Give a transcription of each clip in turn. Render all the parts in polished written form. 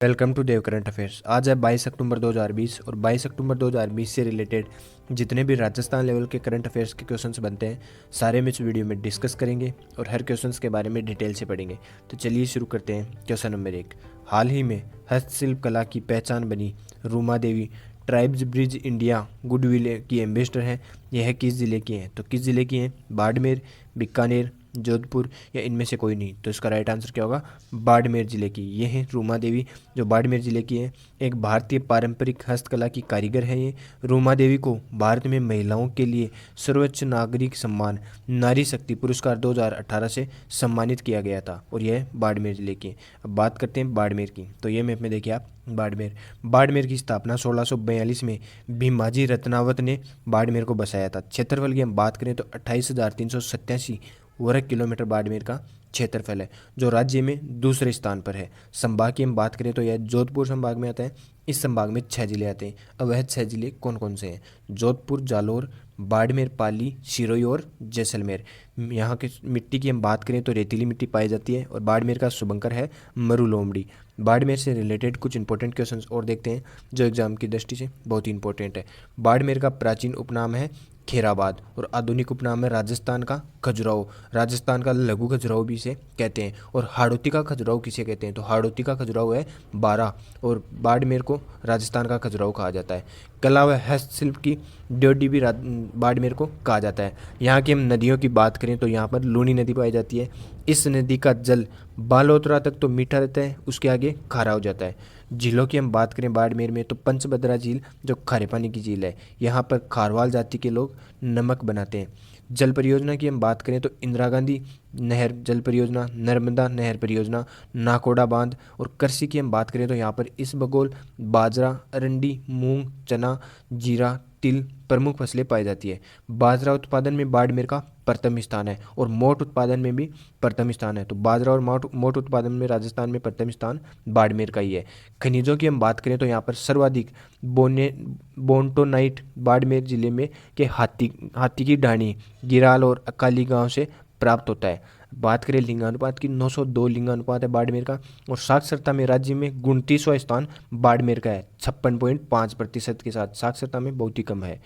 Welcome to Dev current affairs. आज है 22 अक्टूबर 2020 और 22 अक्टूबर 2020 से रिलेटेड जितने भी राजस्थान लेवल के करंट अफेयर्स के क्वेश्चंस बनते हैं सारे हम इस वीडियो में डिस्कस करेंगे और हर क्वेश्चंस के बारे में डिटेल से पढ़ेंगे। तो चलिए शुरू करते हैं। क्वेश्चन नंबर 1, हाल ही में हस्तशिल्प कला की पहचान बनी Ruma Devi tribes bridge India goodwill की एम्बेसडर हैं। यह किस ज़िले की हैं? तो किस ज़िले की हैं? बाड़मेर, बीकानेर, जोधपुर या इनमें से कोई नहीं। तो इसका राइट आंसर क्या होगा? बाड़मेर ज़िले की ये हैं रूमा देवी, जो बाड़मेर ज़िले की हैं। एक भारतीय पारंपरिक हस्तकला की कारीगर है ये। रूमा देवी को भारत में महिलाओं के लिए सर्वोच्च नागरिक सम्मान नारी शक्ति पुरस्कार 2018 से सम्मानित किया गया था और यह बाड़मेर ज़िले की है। अब बात करते हैं बाड़मेर की। तो ये मैप में देखिए आप, बाड़मेर की स्थापना 1642 में भीमाजी रत्नावत ने बाड़मेर को बसाया था। क्षेत्रफल की हम बात करें तो 28,387 वर्ग किलोमीटर बाड़मेर का क्षेत्रफल है, जो राज्य में दूसरे स्थान पर है। संभाग की हम बात करें तो यह जोधपुर संभाग में आता है। इस संभाग में 6 जिले आते हैं। अब वह 6 जिले कौन कौन से हैं? जोधपुर, जालोर, बाड़मेर, पाली, सिरोही और जैसलमेर। यहाँ की मिट्टी की हम बात करें तो रेतीली मिट्टी पाई जाती है और बाड़मेर का शुभंकर है मरुलोमड़ी। बाड़मेर से रिलेटेड कुछ इंपॉर्टेंट क्वेश्चंस और देखते हैं जो एग्जाम की दृष्टि से बहुत ही इंपॉर्टेंट है। बाड़मेर का प्राचीन उपनाम है खेराबाद और आधुनिक उपनाम है राजस्थान का खजुराहो। राजस्थान का लघु खजुराहो भी इसे कहते हैं। और हाड़ौती का खजुराहो किसे कहते हैं? तो हाड़ौती का खजुराहो है बारा और बाड़मेर को राजस्थान का खजुराहो कहा जाता है। कला व हस्तशिल्प की ड्योढ़ी भी बाड़मेर को कहा जाता है। यहाँ की हम नदियों की बात करें तो यहाँ पर लूनी नदी पाई जाती है। इस नदी का जल बालोतरा तक तो मीठा रहता है, उसके आगे खारा हो जाता है। झीलों की हम बात करें बाड़मेर में तो पंचभद्रा झील जो खारे पानी की झील है, यहाँ पर खारवाल जाति के लोग नमक बनाते हैं। जल परियोजना की हम बात करें तो इंदिरा गांधी नहर जल परियोजना, नर्मदा नहर परियोजना, नाकोड़ा बांध। और कृषि की हम बात करें तो यहाँ पर इसबगोल, बाजरा, अरंडी, मूंग, चना, जीरा, तिल प्रमुख फसलें पाई जाती है। बाजरा उत्पादन में बाड़मेर का प्रथम स्थान है और मोट उत्पादन में भी प्रथम स्थान है। तो बाजरा और मोट उत्पादन में राजस्थान में प्रथम स्थान बाड़मेर का ही है। खनिजों की हम बात करें तो यहाँ पर सर्वाधिक बोन्टोनाइट बाड़मेर जिले में के हाथी की ढाणी, गिराल और अकाली गांव से प्राप्त होता है। बात करें लिंगानुपात की, 902 लिंगानुपात है बाड़मेर का। और साक्षरता में राज्य में 29वां स्थान बाड़मेर का है 56.5% के साथ। साक्षरता में बहुत ही कम है।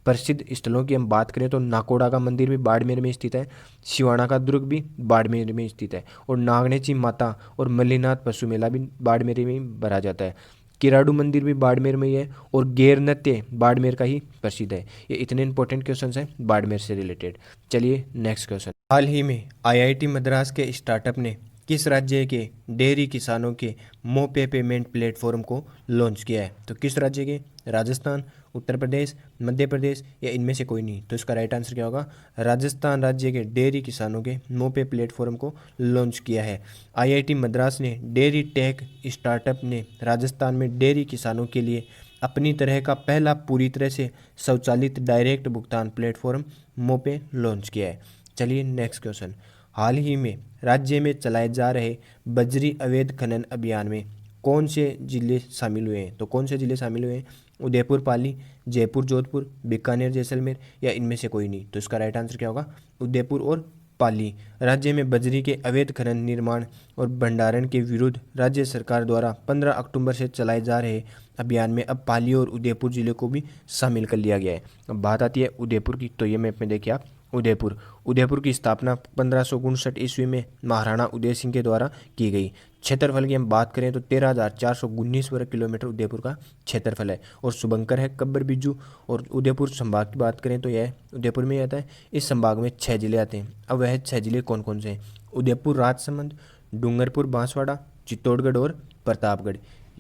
प्रसिद्ध स्थलों की हम बात करें तो नाकोड़ा का मंदिर भी बाड़मेर में स्थित है। सिवाना का दुर्ग भी बाड़मेर में स्थित है। और नागनेची माता और मल्लीनाथ पशु मेला भी बाड़मेर में ही भरा जाता है। किराड़ू मंदिर भी बाड़मेर में ही है और गैर नृत्य बाड़मेर का ही प्रसिद्ध है। ये इतने इंपॉर्टेंट क्वेश्चंस हैं बाड़मेर से रिलेटेड। चलिए नेक्स्ट क्वेश्चन। हाल ही में आईआईटी मद्रास के स्टार्टअप ने किस राज्य के डेयरी किसानों के मोपे पेमेंट प्लेटफॉर्म को लॉन्च किया है? तो किस राज्य के? राजस्थान, उत्तर प्रदेश, मध्य प्रदेश या इनमें से कोई नहीं। तो इसका राइट आंसर क्या होगा? राजस्थान राज्य के डेयरी किसानों के मोपे प्लेटफॉर्म को लॉन्च किया है। आईआईटी मद्रास ने डेयरी टेक स्टार्टअप ने राजस्थान में डेयरी किसानों के लिए अपनी तरह का पहला पूरी तरह से स्वचालित डायरेक्ट भुगतान प्लेटफॉर्म मोपे लॉन्च किया है। चलिए नेक्स्ट क्वेश्चन। हाल ही में राज्य में चलाए जा रहे बजरी अवैध खनन अभियान में कौन से जिले शामिल हुए हैं? तो कौन से जिले शामिल हुए हैं? उदयपुर, पाली, जयपुर, जोधपुर, बीकानेर, जैसलमेर या इनमें से कोई नहीं। तो इसका राइट आंसर क्या होगा? उदयपुर और पाली। राज्य में बजरी के अवैध खनन, निर्माण और भंडारण के विरुद्ध राज्य सरकार द्वारा 15 अक्टूबर से चलाए जा रहे अभियान में अब पाली और उदयपुर जिले को भी शामिल कर लिया गया है। अब बात आती है उदयपुर की। तो ये मैप में देखिए आप, उदयपुर की स्थापना 1559 ईस्वी में महाराणा उदय सिंह के द्वारा की गई। क्षेत्रफल की हम बात करें तो 13,419 वर्ग किलोमीटर उदयपुर का क्षेत्रफल है। और शुभंकर है कब्बर बिज्जू। और उदयपुर संभाग की बात करें तो यह उदयपुर में ही आता है। इस संभाग में 6 जिले आते हैं। अब वह 6 जिले कौन कौन से हैं? उदयपुर, राजसमंद, डूंगरपुर, बांसवाड़ा, चित्तौड़गढ़ और प्रतापगढ़।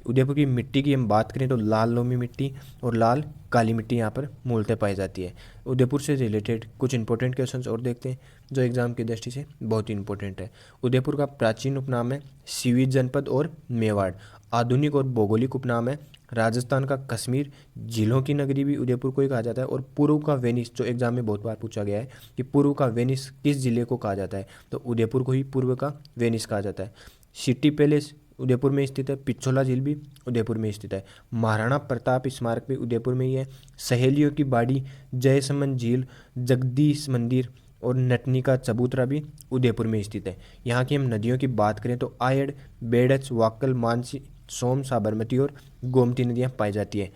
उदयपुर की मिट्टी की हम बात करें तो लाल लोमी मिट्टी और लाल काली मिट्टी यहाँ पर मूलतः पाई जाती है। उदयपुर से रिलेटेड कुछ इंपॉर्टेंट क्वेश्चंस और देखते हैं जो एग्जाम की दृष्टि से बहुत ही इंपॉर्टेंट है। उदयपुर का प्राचीन उपनाम है सीवी जनपद और मेवाड़। आधुनिक और भौगोलिक उपनाम है राजस्थान का कश्मीर। झीलों की नगरी भी उदयपुर को ही कहा जाता है। और पूर्व का वेनिस, जो एग्जाम में बहुत बार पूछा गया है कि पूर्व का वेनिस किस जिले को कहा जाता है, तो उदयपुर को ही पूर्व का वेनिस कहा जाता है। सिटी पैलेस उदयपुर में स्थित है। पिछोला झील भी उदयपुर में स्थित है। महाराणा प्रताप स्मारक भी उदयपुर में ही है। सहेलियों की बाड़ी, जयसमंद झील, जगदीश मंदिर और नटनी का चबूतरा भी उदयपुर में स्थित है। यहाँ की हम नदियों की बात करें तो आयड़, बेड़च, वाकल, मानसी सोम, साबरमती और गोमती नदियाँ पाई जाती है।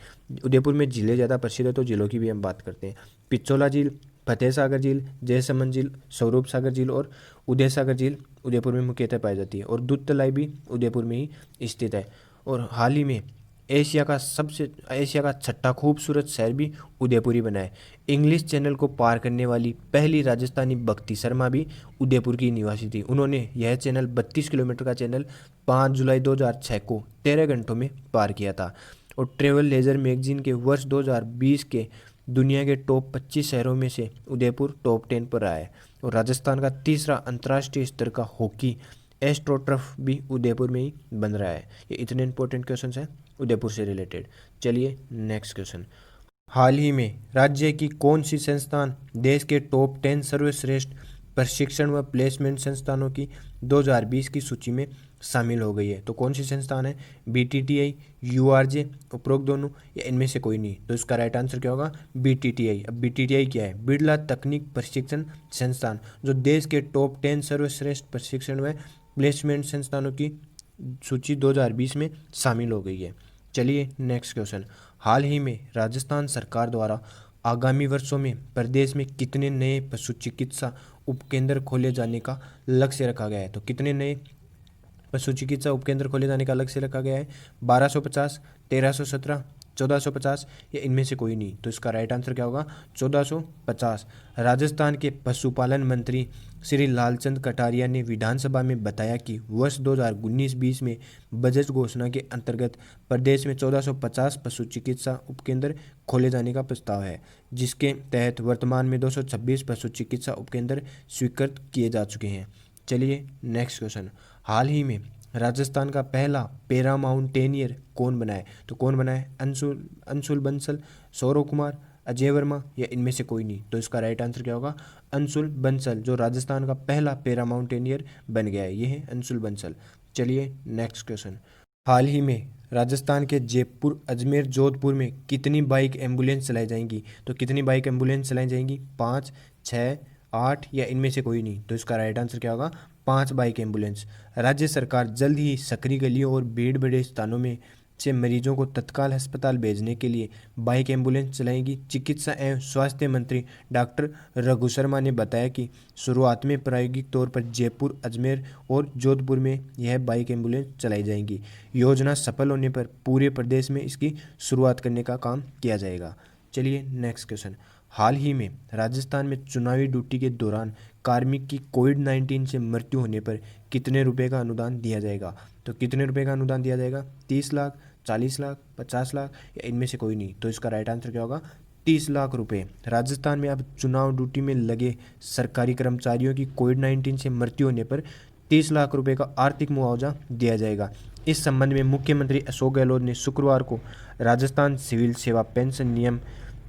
उदयपुर में झीलें ज़्यादा प्रसिद्ध है, तो झीलों की भी हम बात करते हैं। पिछोला झील, फतेह सागर झील, जयसमंद झील, स्वरूप सागर झील और उदय सागर झील उदयपुर में मुख्यतः पाई जाती है। और दूध तलाई भी उदयपुर में ही स्थित है। और हाल ही में एशिया का छठा खूबसूरत शहर भी उदयपुर ही बना है। इंग्लिश चैनल को पार करने वाली पहली राजस्थानी भक्ति शर्मा भी उदयपुर की निवासी थी। उन्होंने यह चैनल 32 किलोमीटर का चैनल 5 जुलाई 2006 को 13 घंटों में पार किया था। और ट्रेवल लेजर मैगजीन के वर्ष 2020 के दुनिया के टॉप 25 शहरों में से उदयपुर टॉप 10 पर आया है। और राजस्थान का तीसरा अंतर्राष्ट्रीय स्तर का हॉकी एस्ट्रोटर्फ भी उदयपुर में ही बन रहा है। ये इतने इंपॉर्टेंट क्वेश्चन हैं उदयपुर से रिलेटेड। चलिए नेक्स्ट क्वेश्चन। हाल ही में राज्य की कौन सी संस्थान देश के टॉप 10 सर्वश्रेष्ठ प्रशिक्षण व प्लेसमेंट संस्थानों की 2020 की सूची में शामिल हो गई है? तो कौन सी संस्थान है? BTTI, URJ, उपरोक्त दोनों या इनमें से कोई नहीं? तो इसका राइट आंसर क्या होगा? BTTI। अब BTTI क्या है? बिरला तकनीक प्रशिक्षण संस्थान, जो देश के टॉप 10 सर्वश्रेष्ठ प्रशिक्षण व प्लेसमेंट संस्थानों की सूची 2020 में शामिल हो गई है। चलिए नेक्स्ट क्वेश्चन। हाल ही में राजस्थान सरकार द्वारा आगामी वर्षों में प्रदेश में कितने नए पशु चिकित्सा उपकेंद्र खोले जाने का लक्ष्य रखा गया है? तो कितने नए पशु चिकित्सा उपकेंद्र खोले जाने का लक्ष्य रखा गया है? 1250, 1317, 1450 या इनमें से कोई नहीं? तो इसका राइट आंसर क्या होगा? 1450। राजस्थान के पशुपालन मंत्री श्री लालचंद कटारिया ने विधानसभा में बताया कि वर्ष 2019-20 में बजट घोषणा के अंतर्गत प्रदेश में 1450 पशु चिकित्सा उपकेंद्र खोले जाने का प्रस्ताव है, जिसके तहत वर्तमान में 226 पशु चिकित्सा उपकेंद्र स्वीकृत किए जा चुके हैं। चलिए नेक्स्ट क्वेश्चन। हाल ही में राजस्थान का पहला पैरा माउंटेनियर कौन बना है? तो कौन बना है? अंशुल बंसल, सौरव कुमार, अजय वर्मा या इनमें से कोई नहीं? तो इसका राइट आंसर क्या होगा? अंशुल बंसल, जो राजस्थान का पहला पैरा माउंटेनियर बन गया है, ये है अंशुल बंसल। चलिए नेक्स्ट क्वेश्चन। हाल ही में राजस्थान के जयपुर, अजमेर, जोधपुर में कितनी बाइक एम्बुलेंस चलाई जाएंगी? तो कितनी बाइक एम्बुलेंस चलाई जाएंगी? 5, 6, 8 या इनमें से कोई नहीं? तो इसका राइट आंसर क्या होगा? 5 बाइक एम्बुलेंस। राज्य सरकार जल्द ही सकरी गलियों और भीड़ बड़े स्थानों में से मरीजों को तत्काल अस्पताल भेजने के लिए बाइक एम्बुलेंस चलाएगी। चिकित्सा एवं स्वास्थ्य मंत्री डॉक्टर रघु शर्मा ने बताया कि शुरुआत में प्रायोगिक तौर पर जयपुर, अजमेर और जोधपुर में यह बाइक एम्बुलेंस चलाई जाएंगी। योजना सफल होने पर पूरे प्रदेश में इसकी शुरुआत करने का काम किया जाएगा। चलिए नेक्स्ट क्वेश्चन। हाल ही में राजस्थान में चुनावी ड्यूटी के दौरान कार्मिक की कोविड-19 से मृत्यु होने पर कितने रुपए का अनुदान दिया जाएगा? तो कितने रुपए का अनुदान दिया जाएगा? 30 लाख, 40 लाख, 50 लाख या इनमें से कोई नहीं? तो इसका राइट आंसर क्या होगा? 30 लाख रुपए। राजस्थान में अब चुनाव ड्यूटी में लगे सरकारी कर्मचारियों की कोविड-19 से मृत्यु होने पर 30 लाख रुपए का आर्थिक मुआवजा दिया जाएगा। इस संबंध में मुख्यमंत्री अशोक गहलोत ने शुक्रवार को राजस्थान सिविल सेवा पेंशन नियम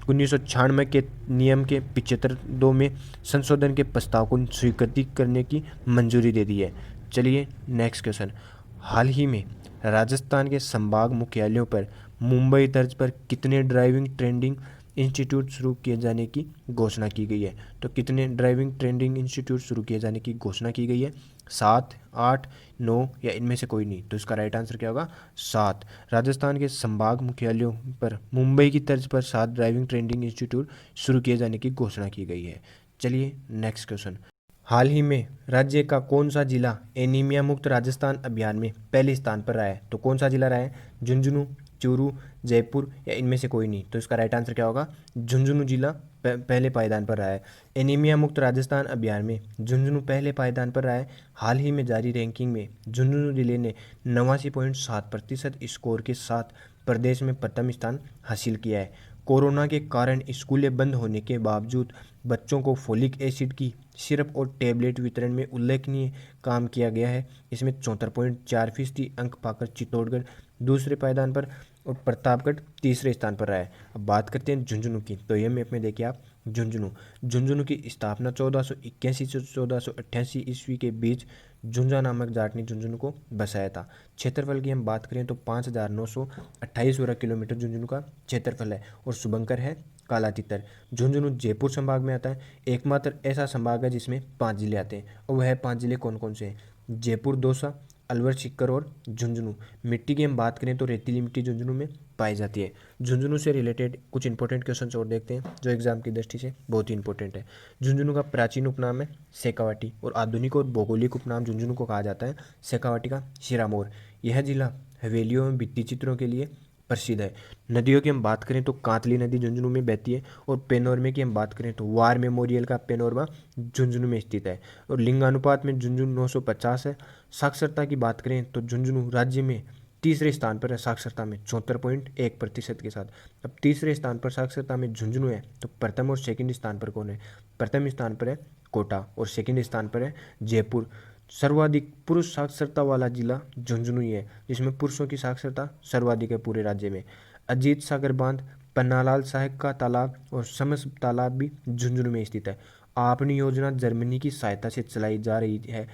1996 के नियम के 75(2) में संशोधन के प्रस्ताव को स्वीकृति करने की मंजूरी दे दी है। चलिए नेक्स्ट क्वेश्चन। हाल ही में राजस्थान के संभाग मुख्यालयों पर मुंबई तर्ज पर कितने ड्राइविंग ट्रेनिंग इंस्टीट्यूट शुरू किए जाने की घोषणा की गई है? तो कितने ड्राइविंग ट्रेनिंग इंस्टीट्यूट शुरू किए जाने की घोषणा की गई है? 7, 8, 9 या इनमें से कोई नहीं? तो इसका राइट आंसर क्या होगा? 7। राजस्थान के संभाग मुख्यालयों पर मुंबई की तर्ज पर 7 ड्राइविंग ट्रेनिंग इंस्टीट्यूट शुरू किए जाने की घोषणा की गई है। चलिए नेक्स्ट क्वेश्चन। हाल ही में राज्य का कौन सा जिला एनीमिया मुक्त राजस्थान अभियान में पहले स्थान पर रहा है? तो कौन सा जिला रहा है? झुंझुनू, चूरू, जयपुर या इनमें से कोई नहीं? तो इसका राइट आंसर क्या होगा? झुंझुनू जिला पहले पायदान पर रहा है। एनीमिया मुक्त राजस्थान अभियान में झुंझुनू पहले पायदान पर रहा है। हाल ही में जारी रैंकिंग में झुंझुनू जिले ने 89.7% स्कोर के साथ प्रदेश में प्रथम स्थान हासिल किया है। कोरोना के कारण स्कूलें बंद होने के बावजूद बच्चों को फोलिक एसिड की सिरप और टैबलेट वितरण में उल्लेखनीय काम किया गया है। इसमें 74.4% अंक पाकर चित्तौड़गढ़ दूसरे पायदान पर और प्रतापगढ़ तीसरे स्थान पर रहा है। अब बात करते हैं झुंझुनू की। तो ये मैप में देखिए आप झुंझुनू की स्थापना 1481 से 1488 ईस्वी के बीच झुंझा नामक जाट ने झुंझुनू को बसाया था। क्षेत्रफल की हम बात करें तो 5928 वर्ग किलोमीटर झुंझुनू का क्षेत्रफल है और शुभंकर है काला तितर। झुंझुनू जयपुर संभाग में आता है। एकमात्र ऐसा संभाग है जिसमें 5 जिले आते हैं और वह 5 जिले कौन कौन से हैं? जयपुर, दौसा, अलवर सीकर और झुंझुनू। मिट्टी की हम बात करें तो रेतीली मिट्टी झुंझुनू में पाई जाती है। झुंझुनू से रिलेटेड कुछ इंपॉर्टेंट क्वेश्चन और देखते हैं जो एग्जाम की दृष्टि से बहुत ही इंपॉर्टेंट है। झुंझुनू का प्राचीन उपनाम है शेखावाटी और आधुनिक और भौगोलिक उपनाम झुंझुनू को कहा जाता है शेखावाटी का सिरामौर। यह जिला हवेलियों एवं भित्ति चित्रों के लिए प्रसिद्ध है। नदियों की हम बात करें तो कांतली नदी झुंझुनू में बहती है और पेनोरमे की हम बात करें तो वार मेमोरियल का पेनोरमा झुंझुनू में स्थित है और लिंगानुपात में झुंझुनू 950 है। साक्षरता की बात करें तो झुंझुनू राज्य में तीसरे स्थान पर है साक्षरता में 74.1% के साथ। अब तीसरे स्थान पर साक्षरता में झुंझुनू है तो प्रथम और सेकंड स्थान पर कौन है? प्रथम स्थान पर है कोटा और सेकंड स्थान पर है जयपुर। सर्वाधिक पुरुष साक्षरता वाला जिला झुंझुनू ही है जिसमें पुरुषों की साक्षरता सर्वाधिक है पूरे राज्य में। अजीत सागर बांध, पन्नालाल साहब का तालाब और समस तालाब भी झुंझुनू में स्थित है। आपनी योजना जर्मनी की सहायता से चलाई जा रही है।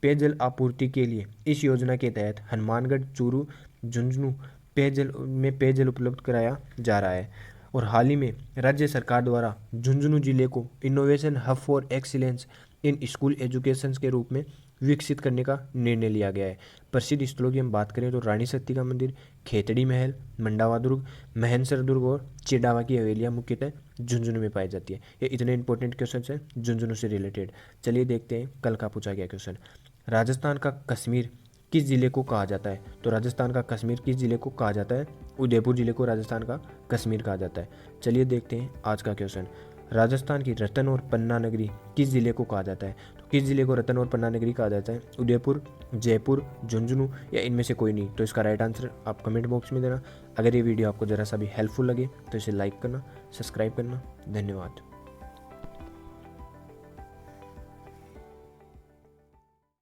पेयजल आपूर्ति के लिए इस योजना के तहत हनुमानगढ़, चूरू, झुंझुनू पेयजल उपलब्ध कराया जा रहा है। और हाल ही में राज्य सरकार द्वारा झुंझुनू जिले को innovation hub for excellence in school education के रूप में विकसित करने का निर्णय लिया गया है। प्रसिद्ध स्थलों की हम बात करें तो रानी सती का मंदिर, खेतड़ी महल, मंडावा दुर्ग, महेंसर दुर्ग और चिडावा की हवेलियाँ मुख्यतः झुंझुनू में पाई जाती है। ये इतने इंपॉर्टेंट क्वेश्चन हैं झुंझुनू से रिलेटेड। चलिए देखते हैं कल का पूछा गया क्वेश्चन। राजस्थान का कश्मीर किस जिले को कहा जाता है? तो राजस्थान का कश्मीर किस जिले को कहा जाता है? उदयपुर जिले को राजस्थान का कश्मीर कहा जाता है। चलिए देखते हैं आज का क्वेश्चन। राजस्थान की रतन और पन्ना नगरी किस जिले को कहा जाता है? तो किस जिले को रतन और पन्ना नगरी कहा जाता है? उदयपुर, जयपुर, झुंझुनू या इनमें से कोई नहीं? तो इसका राइट आंसर आप कमेंट बॉक्स में देना। अगर ये वीडियो आपको ज़रा सा भी हेल्पफुल लगे तो इसे लाइक करना, सब्सक्राइब करना। धन्यवाद।